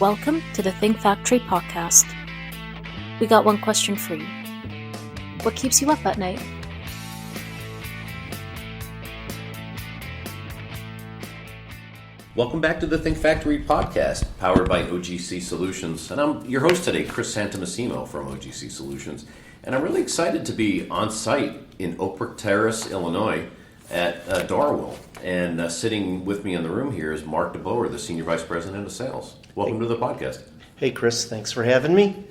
Welcome to the Think Factory podcast. We got one question for you. What keeps you up at night? Welcome back to the Think Factory podcast, powered by OGC Solutions. And I'm your host today, Chris Santomassimo from OGC Solutions. And I'm really excited to be on site in Oak Brook Terrace, Illinois at Darwill. And sitting with me in the room here is Mark DeBoer, the Senior Vice President of Sales. Welcome to the podcast. Hey, Chris. Thanks for having me.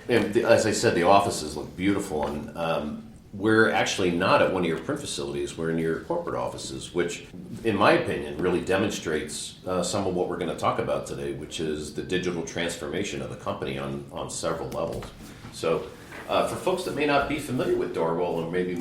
And as I said, the offices look beautiful. And we're actually not at one of your print facilities. We're in your corporate offices, which, in my opinion, really demonstrates some of what we're going to talk about today, which is the digital transformation of the company on several levels. So for folks that may not be familiar with Darwill or maybe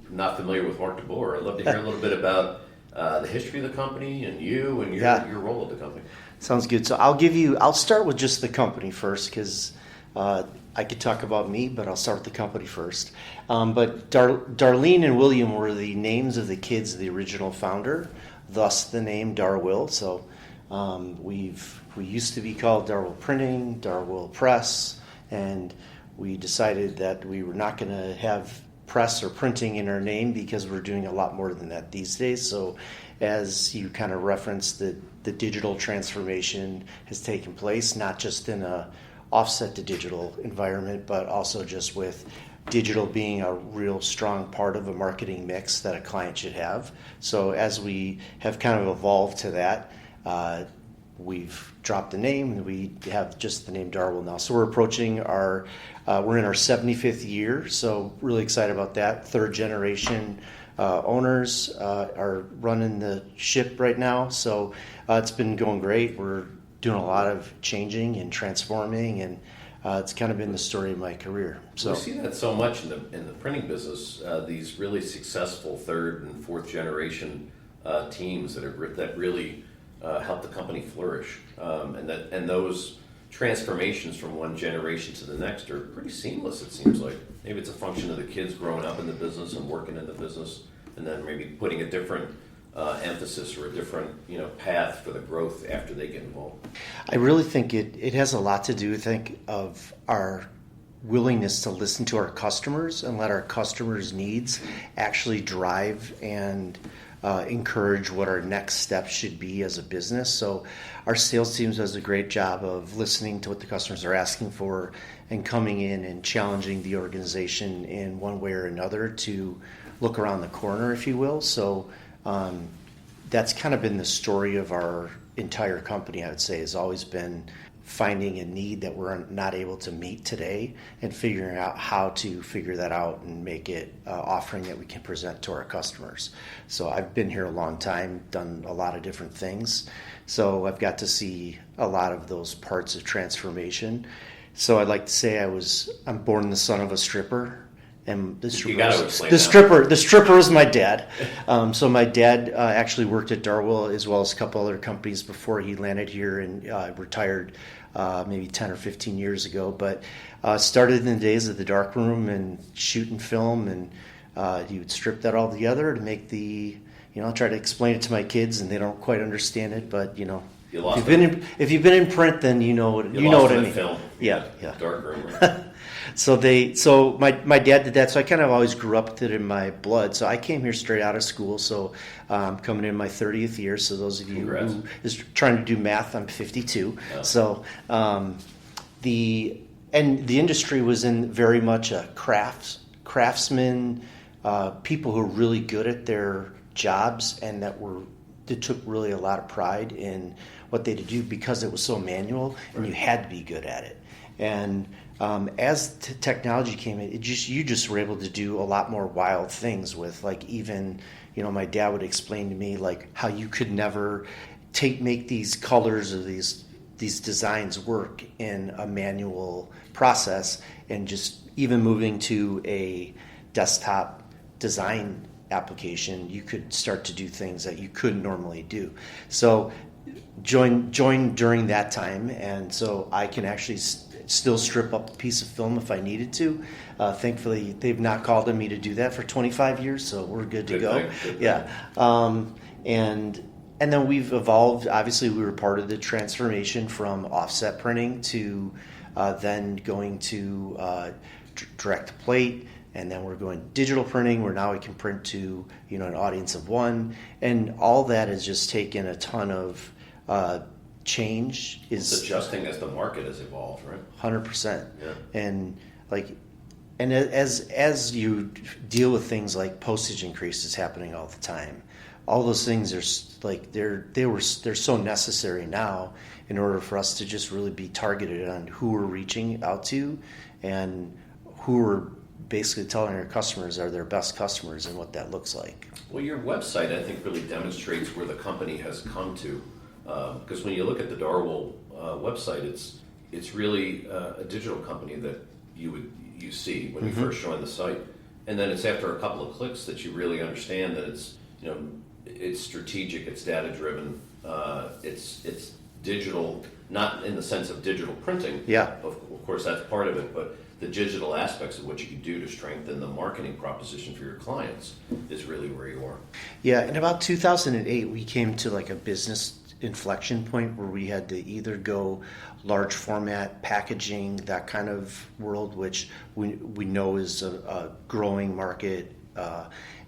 not familiar with Mark DeBoer, I'd love to hear a little bit about the history of the company and you and your role at the company. Sounds good. So I'll start with just the company first because I could talk about me, but I'll start with the company first. But Darlene and William were the names of the kids of the original founder, thus the name Darwill. So we used to be called Darwill Printing, Darwill Press, and we decided that we were not going to have press or printing in our name because we're doing a lot more than that these days. So as you kind of referenced, the digital transformation has taken place, not just in a offset to digital environment, but also just with digital being a real strong part of a marketing mix that a client should have. So as we have kind of evolved to that, we've dropped the name and we have just the name Darwill now. So we're approaching we're in our 75th year, so really excited about that. Third generation owners are running the ship right now, so it's been going great. We're doing a lot of changing and transforming, and it's kind of been the story of my career. So we see that so much in the printing business. These really successful third and fourth generation teams that really help the company flourish, and those transformations from one generation to the next are pretty seamless. It seems like maybe it's a function of the kids growing up in the business and working in the business, and then maybe putting a different emphasis or a different path for the growth after they get involved. I really think it has a lot to do, I think, of our willingness to listen to our customers and let our customers' needs actually drive and encourage what our next step should be as a business. So our sales team does a great job of listening to what the customers are asking for and coming in and challenging the organization in one way or another to look around the corner, if you will. So that's kind of been the story of our entire company, I would say, has always been finding a need that we're not able to meet today and figuring out how to figure that out and make it an offering that we can present to our customers. So I've been here a long time, done a lot of different things. So I've got to see a lot of those parts of transformation. So I'd like to say I'm born the son of a stripper. And the stripper was my dad. So my dad actually worked at Darwill as well as a couple other companies before he landed here and retired maybe 10 or 15 years ago. But started in the days of the dark room and shooting film, and he would strip that all together to make I try to explain it to my kids, and they don't quite understand it, but if you've been in print, then you know what I mean. Film. Yeah. Dark room. Right? So my dad did that, so I kind of always grew up with it in my blood. So I came here straight out of school, so I'm coming in my 30th year. So those of you who is trying to do math, I'm 52. Oh. So the industry was in very much a craftsman, people who are really good at their jobs and that took really a lot of pride in what they do because it was so manual and you had to be good at it. And as technology came in, you just were able to do a lot more wild things with, like, even, my dad would explain to me like how you could never make these colors or these designs work in a manual process, and just even moving to a desktop design application, you could start to do things that you couldn't normally do. So joined during that time, and so I can actually still strip up a piece of film if I needed to. Thankfully, they've not called on me to do that for 25 years, so we're good to go. Yeah. And And then we've evolved. Obviously, we were part of the transformation from offset printing to then going to direct to plate, and then we're going digital printing, where now we can print to an audience of one, and all that has just taken a ton of change. It's adjusting as the market has evolved, right? 100%. Yeah. And as you deal with things like postage increases happening all the time, all those things are like they're so necessary now in order for us to just really be targeted on who we're reaching out to and who we're basically telling our customers are their best customers and what that looks like. Well, your website, I think, really demonstrates where the company has come to. Because when you look at the Darwill website, it's really a digital company that you see when you first join the site, and then it's after a couple of clicks that you really understand that it's strategic, it's data driven, it's digital, not in the sense of digital printing. Yeah. Of course, that's part of it, but the digital aspects of what you can do to strengthen the marketing proposition for your clients is really where you are. Yeah, in about 2008, we came to like a business inflection point where we had to either go large format packaging, that kind of world, which we know is a growing market,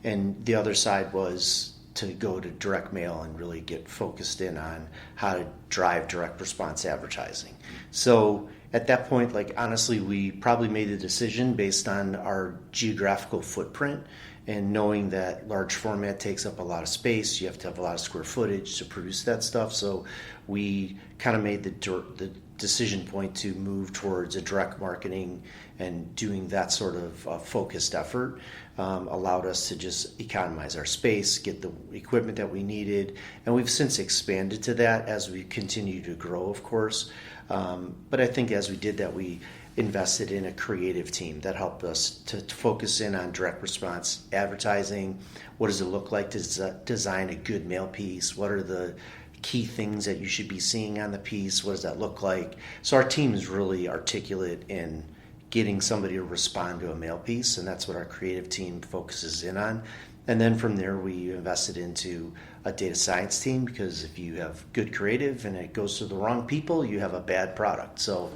and the other side was to go to direct mail and really get focused in on how to drive direct response advertising. So at that point, like honestly, we probably made a decision based on our geographical footprint and knowing that large format takes up a lot of space. You have to have a lot of square footage to produce that stuff. So we kind of made the decision point to move towards a direct marketing, and doing that sort of focused effort allowed us to just economize our space, get the equipment that we needed, and we've since expanded to that as we continue to grow, of course. But I think as we did that, we invested in a creative team that helped us to focus in on direct response advertising. What does it look like to design a good mail piece? What are the key things that you should be seeing on the piece? What does that look like? So our team is really articulate in getting somebody to respond to a mail piece, and that's what our creative team focuses in on. And then from there, we invested into a data science team, because if you have good creative and it goes to the wrong people, you have a bad product. So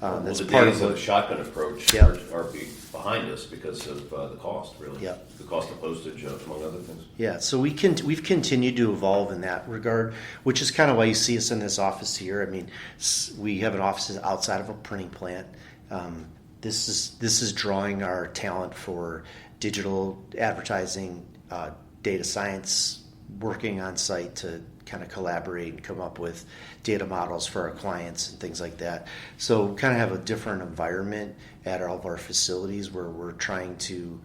that's the part days of the shotgun approach Yep. are behind us because of the cost, really. Yep. The cost of postage, among other things. Yeah, so we've continued to evolve in that regard, which is kind of why you see us in this office here. I mean, we have an office outside of a printing plant. This is drawing our talent for digital advertising, data science, working on site to kind of collaborate and come up with data models for our clients and things like that. So kind of have a different environment at all of our facilities where we're trying to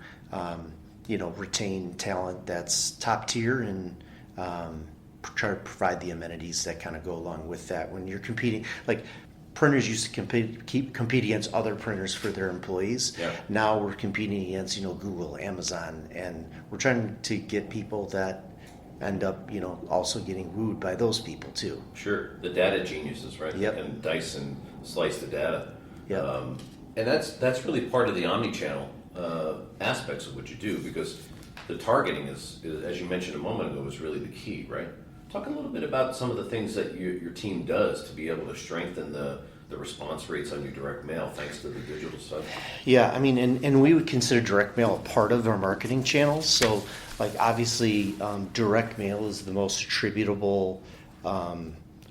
retain talent that's top tier and try to provide the amenities that kind of go along with that. When you're competing, like printers used to compete against other printers for their employees. Yeah. Now we're competing against Google, Amazon, and we're trying to get people that end up also getting wooed by those people too. Sure, the data geniuses, right? Yep. And dice and slice the data. Yep. And that's really part of the omnichannel aspects of what you do, because the targeting is, as you mentioned a moment ago, is really the key, right? Talk a little bit about some of the things that your team does to be able to strengthen the response rates on your direct mail thanks to the digital side. Yeah, I mean, and we would consider direct mail a part of our marketing channels. So, like, obviously, direct mail is the most attributable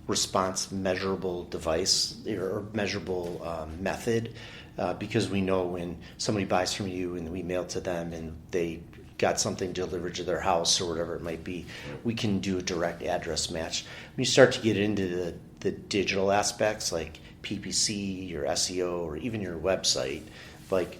response measurable device or measurable method, because we know when somebody buys from you and we mail to them and they got something delivered to their house or whatever it might be, we can do a direct address match. When you start to get into the digital aspects like PPC, your SEO, or even your website, like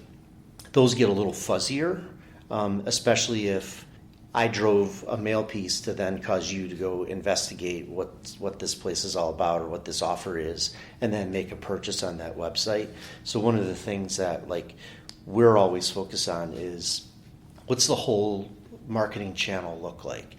those get a little fuzzier, especially if I drove a mail piece to then cause you to go investigate what this place is all about or what this offer is, and then make a purchase on that website. So one of the things that like we're always focused on is what's the whole marketing channel look like?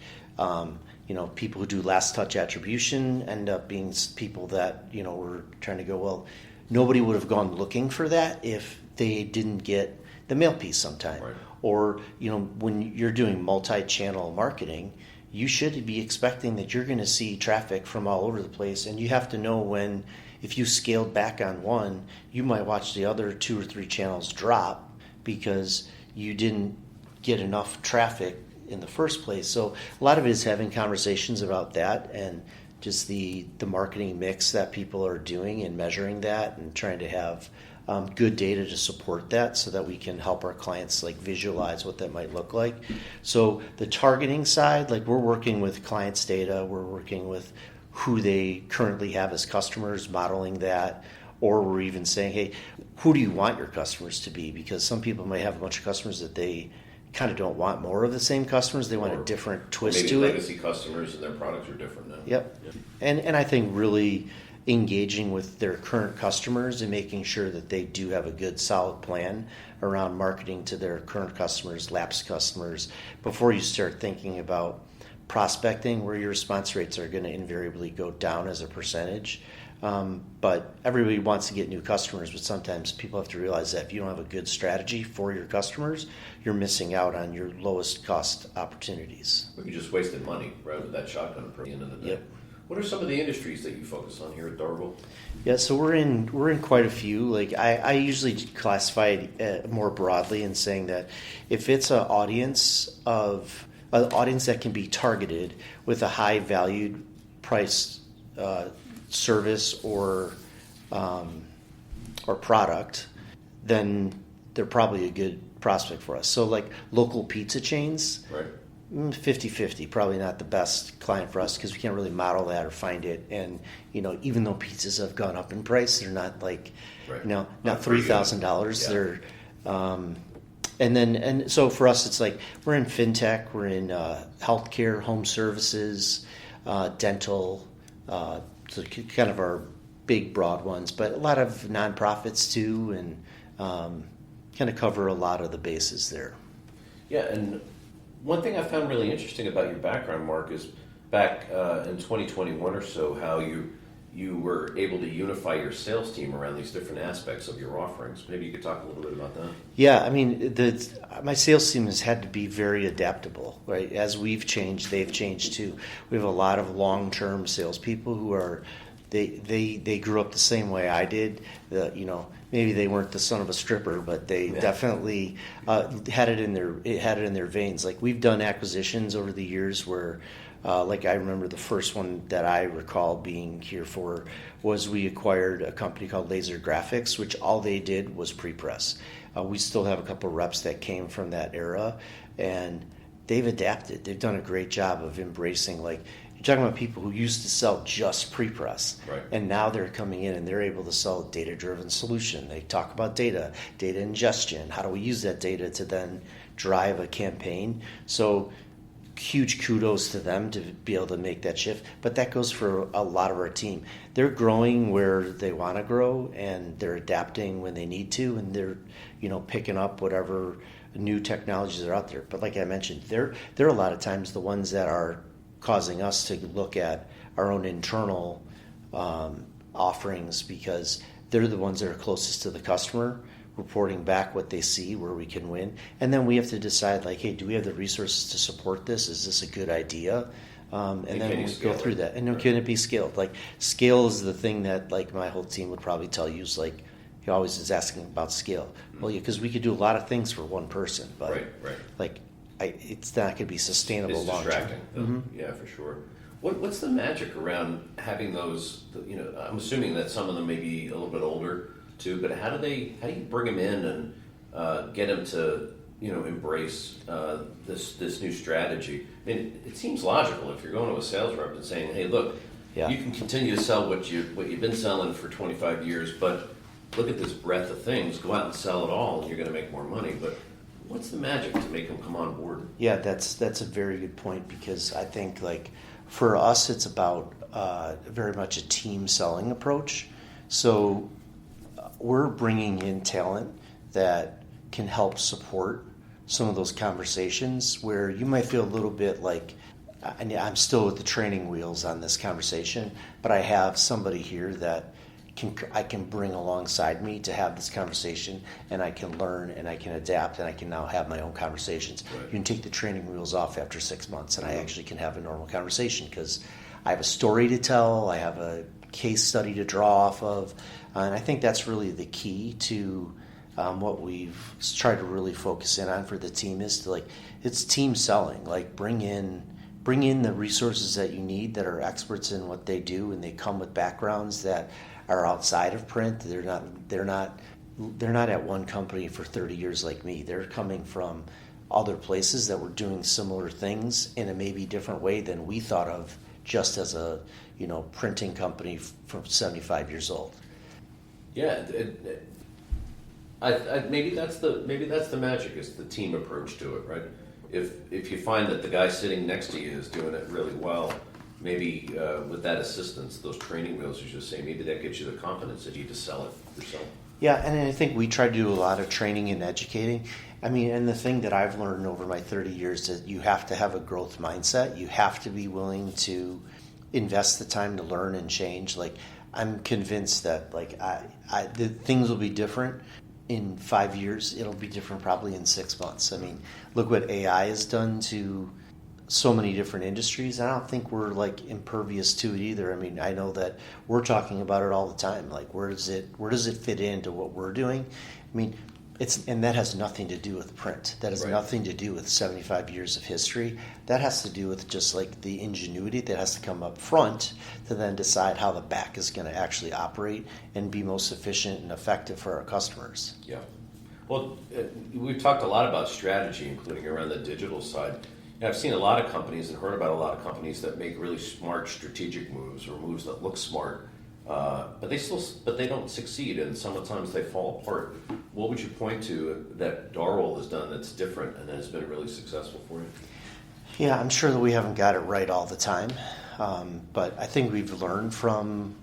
People who do last touch attribution end up being people that, we're trying to go, well, nobody would have gone looking for that if they didn't get the mail piece sometime. Right. Or, when you're doing multi-channel marketing, you should be expecting that you're going to see traffic from all over the place, and you have to know when, if you scaled back on one, you might watch the other 2 or 3 channels drop because you didn't get enough traffic in the first place. So a lot of it is having conversations about that and just the marketing mix that people are doing and measuring that and trying to have good data to support that so that we can help our clients like visualize what that might look like. So the targeting side, like we're working with clients' data, we're working with who they currently have as customers, modeling that, or we're even saying, hey, who do you want your customers to be? Because some people might have a bunch of customers that they kind of don't want more of the same customers. They want a different twist to it. Maybe legacy customers and their products are different now. Yep. And I think really engaging with their current customers and making sure that they do have a good solid plan around marketing to their current customers, lapsed customers, before you start thinking about prospecting, where your response rates are going to invariably go down as a percentage. But everybody wants to get new customers, but sometimes people have to realize that if you don't have a good strategy for your customers, you're missing out on your lowest cost opportunities. Or you just wasted money, right, with that shotgun approach at the end of the day. Yep. What are some of the industries that you focus on here at Darwill? Yeah, so we're in quite a few. Like I usually classify it more broadly in saying that if it's an audience that can be targeted with a high valued price service or product, then they're probably a good prospect for us. So like local pizza chains, right? 50-50, probably not the best client for us because we can't really model that or find it. And even though pizzas have gone up in price, they're not like right. not $3,000. Yeah. They're and so for us it's like we're in fintech, we're in healthcare, home services, dental, so kind of our big broad ones, but a lot of nonprofits too, and kind of cover a lot of the bases there. Yeah, and one thing I found really interesting about your background, Mark, is back in 2021 or so, how you were able to unify your sales team around these different aspects of your offerings. Maybe you could talk a little bit about that. Yeah, I mean, my sales team has had to be very adaptable, right? As we've changed, they've changed too. We have a lot of long-term salespeople who are they grew up the same way I did. Maybe they weren't the son of a stripper, but they definitely had it in their veins. Like we've done acquisitions over the years where, like I remember the first one that I recall being here for was we acquired a company called Laser Graphics, which all they did was pre-press. We still have a couple of reps that came from that era, and they've adapted. They've done a great job of embracing, like, you're talking about people who used to sell just pre-press, right. And now they're coming in and they're able to sell a data-driven solution. They talk about data ingestion. How do we use that data to then drive a campaign? So huge kudos to them to be able to make that shift. But that goes for a lot of our team. They're growing where they want to grow, and they're adapting when they need to, and they're picking up whatever new technologies are out there. But like I mentioned, they're a lot of times the ones that are causing us to look at our own internal offerings, because they're the ones that are closest to the customer, reporting back what they see, where we can win. And then we have to decide, like, hey, do we have the resources to support this? Is this a good idea? And then we go through that. And then can it be scaled? Like, scale is the thing that, like, my whole team would probably tell you is, like, he always is asking about scale. Well, yeah, because we could do a lot of things for one person, but right. like, it's not going to be sustainable It's long term. distracting. Mm-hmm. Yeah, for sure. What's the magic around having those? I'm assuming that some of them may be a little bit older too, but how do you bring them in and get them to embrace this new strategy? I mean, it seems logical if you're going to a sales rep and saying, hey, look, you can continue to sell what you've been selling for 25 years, but look at this breadth of things. Go out and sell it all, and you're going to make more money. But what's the magic to make them come on board? Yeah, that's a very good point, because I think, like, for us, it's about very much a team selling approach. So we're bringing in talent that can help support some of those conversations where you might feel a little bit like, I'm still with the training wheels on this conversation, but I have somebody here that I can bring alongside me to have this conversation, and I can learn and I can adapt and I can now have my own conversations. Right. You can take the training wheels off after 6 months, and I actually can have a normal conversation because I have a story to tell, I have a case study to draw off of, and I think that's really the key to what we've tried to really focus in on for the team is to it's team selling. Like bring in the resources that you need that are experts in what they do, and they come with backgrounds that are outside of print. They're not at one company for 30 years like me. They're coming from other places that were doing similar things in a maybe different way than we thought of just as a printing company from 75 years old. Yeah, maybe that's the magic, is the team approach to it, right? If you find that the guy sitting next to you is doing it really well, maybe with that assistance, those training wheels, you just say, maybe that gives you the confidence that you just sell it yourself. Yeah, and I think we try to do a lot of training and educating. I mean, and the thing that I've learned over my 30 years is that you have to have a growth mindset. You have to be willing to invest the time to learn and change. Like, I'm convinced that the things will be different in 5 years. It'll be different probably in 6 months. I mean, look what AI has done to so many different industries. I don't think we're impervious to it either. I mean, I know that we're talking about it all the time. Like, where does it fit into what we're doing? I mean, and that has nothing to do with print. That has nothing to do with 75 years of history. That has to do with just the ingenuity that has to come up front to then decide how the back is going to actually operate and be most efficient and effective for our customers. Yeah. Well, we've talked a lot about strategy, including around the digital side. I've seen a lot of companies and heard about a lot of companies that make really smart strategic moves or moves that look smart, but they don't succeed, and sometimes they fall apart. What would you point to that Darwill has done that's different and has been really successful for you? Yeah, I'm sure that we haven't got it right all the time, but I think we've learned from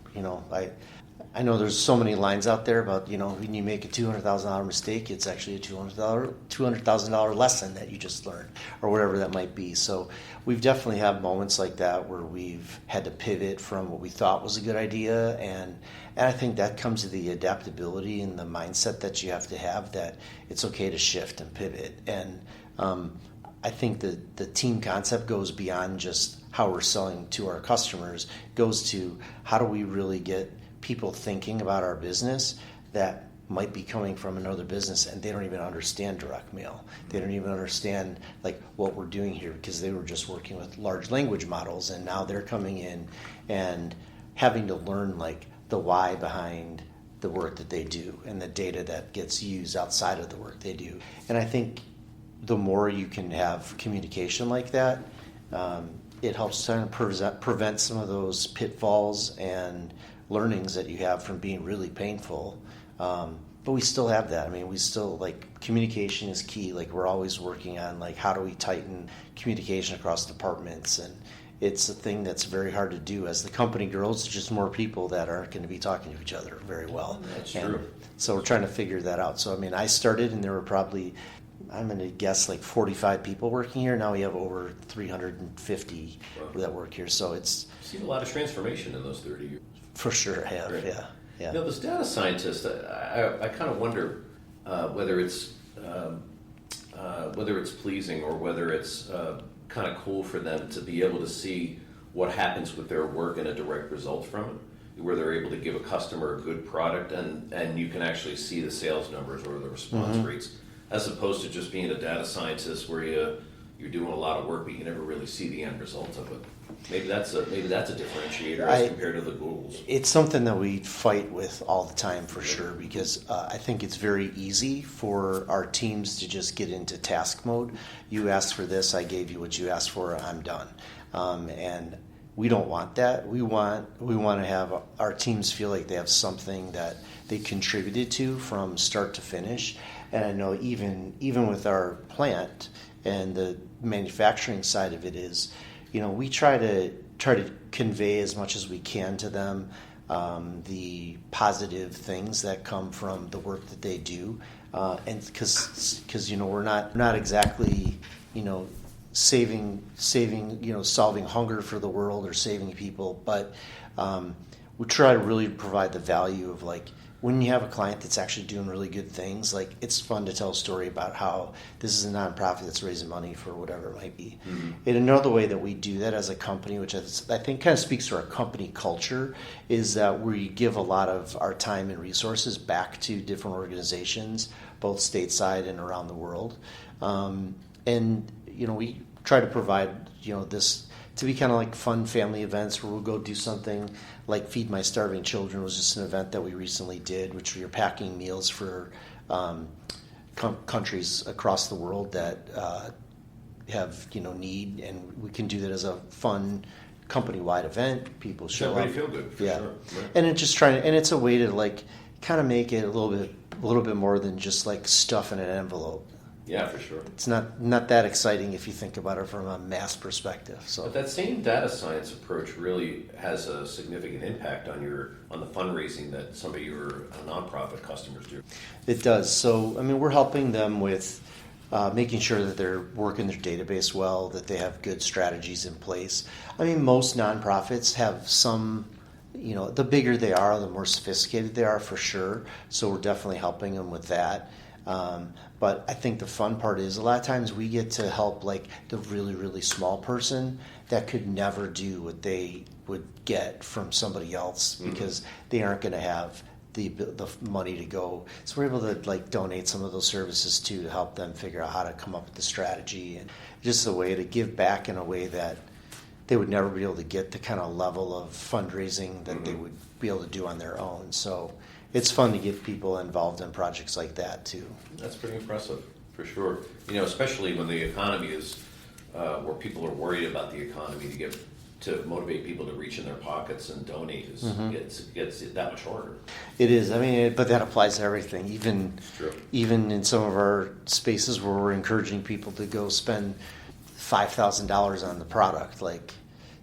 I know there's so many lines out there about, when you make a $200,000 mistake, it's actually a $200,000 lesson that you just learned, or whatever that might be. So we've definitely had moments like that where we've had to pivot from what we thought was a good idea, and I think that comes to the adaptability and the mindset that you have to have, that it's okay to shift and pivot. And I think the team concept goes beyond just how we're selling to our customers. It goes to how do we really get people thinking about our business that might be coming from another business and they don't even understand direct mail. They don't even understand what we're doing here because they were just working with large language models, and now they're coming in and having to learn the why behind the work that they do and the data that gets used outside of the work they do. And I think the more you can have communication like that, it helps kind of prevent some of those pitfalls and learnings that you have from being really painful. But we still have that. I mean, we still, communication is key. We're always working on, how do we tighten communication across departments? And it's a thing that's very hard to do. As the company grows, there's just more people that aren't going to be talking to each other very well. That's true. So we're trying to figure that out. So, I mean, I started and there were probably, I'm going to guess 45 people working here. Now we have over 350 that work here. So it's... You've seen a lot of transformation in those 30 years. For sure, I have, right. Yeah. This data scientist, I kind of wonder whether it's pleasing or whether it's kind of cool for them to be able to see what happens with their work and a direct result from it, where they're able to give a customer a good product and you can actually see the sales numbers or the response rates, as opposed to just being a data scientist where you're doing a lot of work but you never really see the end result of it. Maybe that's a differentiator as compared to the Googles. It's something that we fight with all the time for sure, because I think it's very easy for our teams to just get into task mode. You asked for this, I gave you what you asked for, I'm done. And we don't want that. We want to have our teams feel like they have something that they contributed to from start to finish. And I know even with our plant and the manufacturing side of it is, we try to convey as much as we can to them the positive things that come from the work that they do, and because we're not exactly saving solving hunger for the world or saving people, but we try to really provide the value of like when you have a client that's actually doing really good things, like it's fun to tell a story about how this is a nonprofit that's raising money for whatever it might be. Mm-hmm. And another way that we do that as a company, which I think kind of speaks to our company culture, is that we give a lot of our time and resources back to different organizations, both stateside and around the world. And we try to provide this to be kind of like fun family events where we'll go do something like Feed My Starving Children was just an event that we recently did, which we are packing meals for countries across the world that have need, and we can do that as a fun company-wide event. People show up. Feel good, for sure. Right. And it's a way to like kind of make it a little bit more than just like stuff in an envelope. Yeah, for sure. It's not that exciting if you think about it from a mass perspective. So, but that same data science approach really has a significant impact on the fundraising that some of your nonprofit customers do. It does. So, we're helping them with making sure that they're working their database well, that they have good strategies in place. Most nonprofits have some. The bigger they are, the more sophisticated they are, for sure. So we're definitely helping them with that. But I think the fun part is a lot of times we get to help like the really, really small person that could never do what they would get from somebody else because they aren't going to have the money to go. So we're able to like donate some of those services too to help them figure out how to come up with the strategy and just a way to give back in a way that they would never be able to get the kind of level of fundraising that they would be able to do on their own. So it's fun to get people involved in projects like that too. That's pretty impressive, for sure. Especially when the economy is where people are worried about the economy, to motivate people to reach in their pockets and donate gets that much harder. It is. But that applies to everything. Even in some of our spaces where we're encouraging people to go spend $5,000 on the product, like.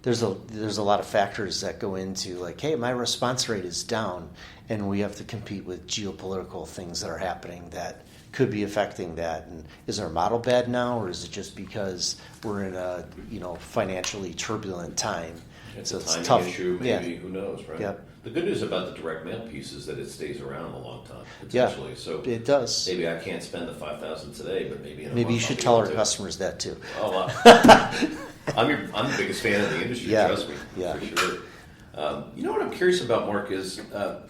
There's a lot of factors that go into like, hey, my response rate is down, and we have to compete with geopolitical things that are happening that could be affecting that. And is our model bad now, or is it just because we're in a financially turbulent time? It's so a timing tough. issue, maybe. Who knows, right? Yep. The good news about the direct mail piece is that it stays around a long time, potentially. Yeah, so it does. Maybe I can't spend the $5,000 today, but maybe in a maybe month you should I'll tell be our able to. customers that too. Oh, wow. I'm the biggest fan of the industry, trust me, for sure. What I'm curious about, Mark, is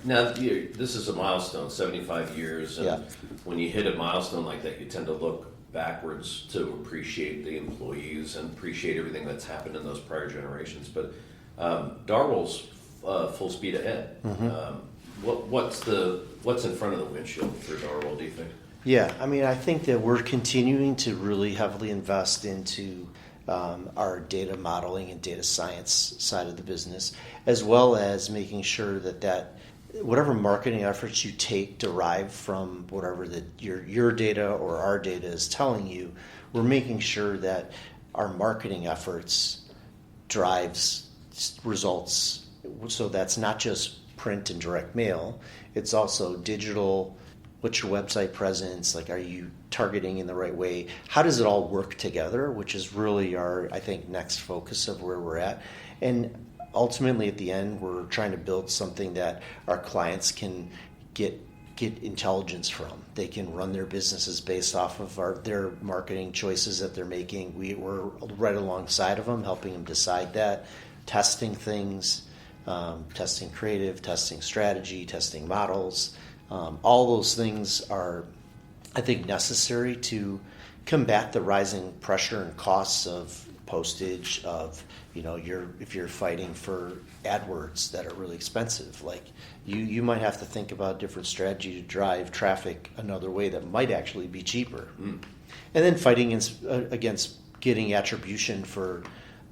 now this is a milestone, 75 years, and when you hit a milestone like that, you tend to look backwards to appreciate the employees and appreciate everything that's happened in those prior generations. But Darwill's full speed ahead. What's in front of the windshield for Darwill, do you think? Yeah, I think that we're continuing to really heavily invest into our data modeling and data science side of the business, as well as making sure that whatever marketing efforts you take derive from whatever your data or our data is telling you, we're making sure that our marketing efforts drives results. So that's not just print and direct mail, it's also digital. What's your website presence? Like, are you targeting in the right way? How does it all work together? Which is really our, I think, next focus of where we're at. And ultimately, at the end, we're trying to build something that our clients can get intelligence from. They can run their businesses based off of their marketing choices that they're making. We're right alongside of them, helping them decide that, testing things, testing creative, testing strategy, testing models. All those things are, I think, necessary to combat the rising pressure and costs of postage, of if you're fighting for AdWords that are really expensive. Like you might have to think about a different strategy to drive traffic another way that might actually be cheaper. And then fighting against getting attribution for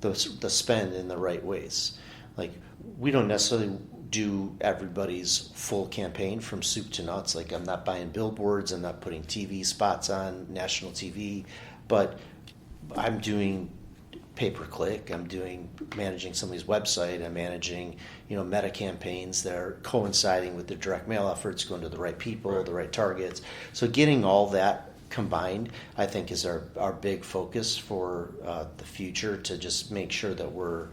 the spend in the right ways. Like we don't necessarily do everybody's full campaign from soup to nuts. Like I'm not buying billboards, I'm not putting TV spots on national TV, but I'm doing pay-per-click, I'm managing somebody's website, I'm managing meta campaigns that are coinciding with the direct mail efforts, going to the right people, the right targets. So getting all that combined, I think, is our big focus for the future, to just make sure that we're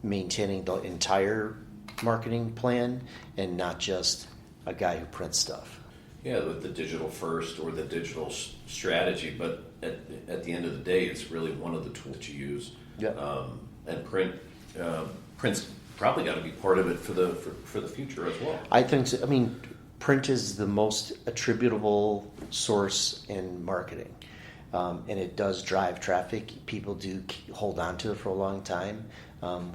maintaining the entire marketing plan and not just a guy who prints stuff. Yeah, with the digital first or the digital strategy, but at the end of the day, it's really one of the tools that you use. Yeah. And print's probably got to be part of it for the future as well. I think so. I mean, print is the most attributable source in marketing, and it does drive traffic. People do hold on to it for a long time.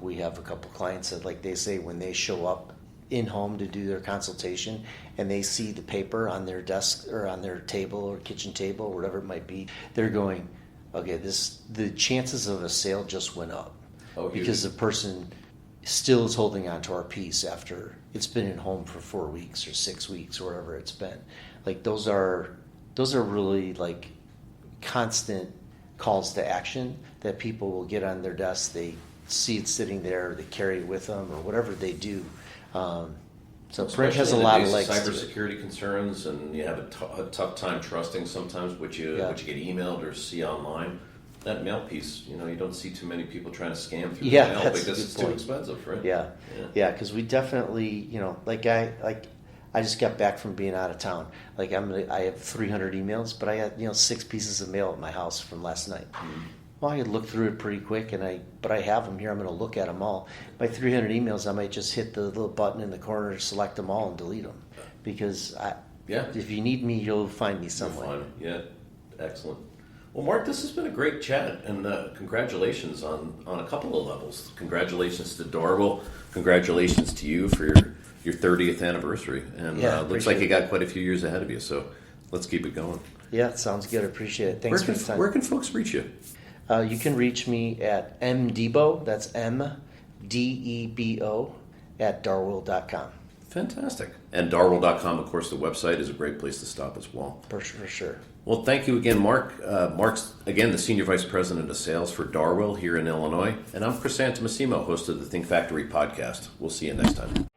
We have a couple clients that, like they say, when they show up in home to do their consultation and they see the paper on their desk or on their table or kitchen table or whatever it might be, they're going, okay, the chances of a sale just went up. Because the person still is holding on to our piece after it's been in home for 4 weeks or 6 weeks or whatever it's been. Like those are really like constant calls to action that people will get on their desk. They see it sitting there, they carry it with them or whatever they do. So print has a lot of legs. Cybersecurity concerns, and you have a tough time trusting sometimes what you get emailed or see online. That mail piece, you don't see too many people trying to scam through the mail because it's too expensive, right? Yeah, because we definitely, I just got back from being out of town. Like I have 300 emails, but I got 6 pieces of mail at my house from last night. Mm-hmm. Well, I could look through it pretty quick, but I have them here. I'm going to look at them all. My 300 emails, I might just hit the little button in the corner, select them all, and delete them. Because if you need me, you'll find me somewhere. You'll find me. Yeah, excellent. Well, Mark, this has been a great chat, and congratulations on a couple of levels. Congratulations to Darwill. Congratulations to you for your 30th anniversary. And looks like you got quite a few years ahead of you, so let's keep it going. Yeah, sounds good. I appreciate it. Thanks for the time. Where can folks reach you? You can reach me at mdebo, that's MDEBO, at darwill.com. Fantastic. And darwill.com, of course, the website is a great place to stop as well. For sure. Well, thank you again, Mark. Mark's, again, the Senior Vice President of Sales for Darwill here in Illinois. And I'm Chris Santomassimo, host of the Think Factory podcast. We'll see you next time.